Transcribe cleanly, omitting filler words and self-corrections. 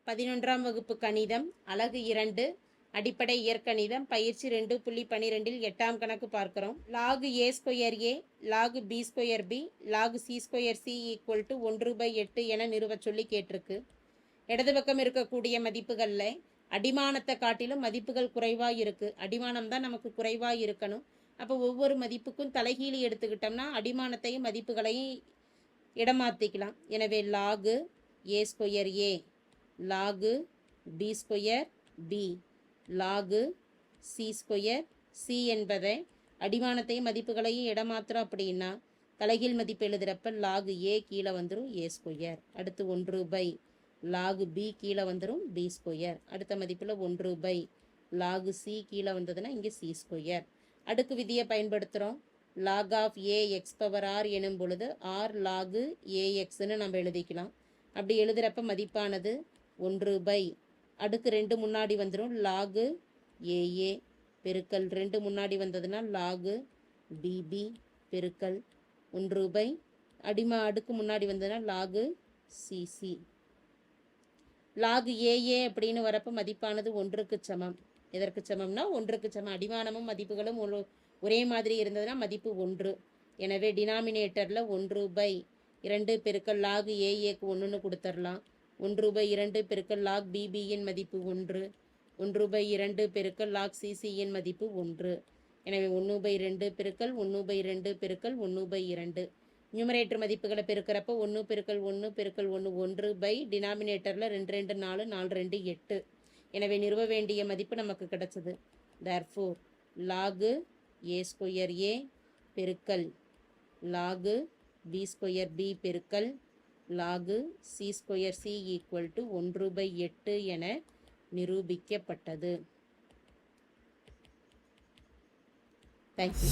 11ஆம் வகுப்பு கணிதம் அலகு 2 அடிப்படை இயற்கணிதம் பயிற்சி 2.12 8ஆம் கணக்கு பார்க்கிறோம். log a square a log b square b log c square c equal to 1/8 என நிறுவ சொல்லி கேட்டிருக்கு. இடது பக்கம் இருக்கக்கூடிய மதிப்புகளில் அடிமானத்தை காட்டிலும் மதிப்புகள் குறைவாக இருக்குது. அடிமானம் தான் நமக்கு குறைவாக இருக்கணும். அப்போ ஒவ்வொரு மதிப்புக்கும் தலைகீழி எடுத்துக்கிட்டோம்னா அடிமானத்தையும் மதிப்புகளையும் இடமாற்றிக்கலாம். எனவே log a square a log b square b log c square c என்பதை அடிமானத்தையும் மதிப்புகளையும் இடமாத்திரம் அப்படின்னா தலைகீழ் மதிப்பு எழுதுகிறப்ப log a கீழே வந்துடும் a ஸ்கொயர். அடுத்து 1/log b கீழே வந்துடும் b ஸ்கொயர். அடுத்த மதிப்பில் 1/log c கீழே வந்ததுன்னா இங்கே c ஸ்கொயர். அடுக்கு விதியை பயன்படுத்துகிறோம். log of a x power r எனும் பொழுது r log axன்னு நம்ம எழுதிக்கலாம். அப்படி எழுதுகிறப்ப மதிப்பானது 1/ அடுக்கு 2 முன்னாடி வந்துடும் log aa பெருக்கல் 2 முன்னாடி வந்ததுன்னா log bb பெருக்கல் 1/ அடுக்கு முன்னாடி வந்ததுன்னா log cc. log aa அப்படின்னு வரப்போ மதிப்பானது 1க்கு சமம். எதற்கு சமம்னா 1க்கு சமம். அடிமானமும் மதிப்புகளும் ஒரே மாதிரி இருந்ததுன்னா மதிப்பு 1. எனவே டினாமினேட்டரில் 1/2 பெருக்கல் log aaக்கு 1ன்னு கொடுத்துடலாம். 1/2 பெருக்கல் log bbயின் மதிப்பு 1. 1/2 பெருக்கல் log ccயின் மதிப்பு 1. எனவே 1/2 பெருக்கல் 1/2 பெருக்கல் 1/2 நியூமரேட்டர் மதிப்புகளை பெருக்கிறப்போ 1 பெருக்கல் 1 பெருக்கல் 1 1 டினாமினேட்டரில் 2 2 4 4 2 8. எனவே நிறுவ வேண்டிய மதிப்பு நமக்கு கிடைச்சது. therefore log a square a பெருக்கல் log b ஸ்கொயர் b பெருக்கல் log c square c equal to 1/8 என நிரூபிக்கப்பட்டது. தேங்க்யூ.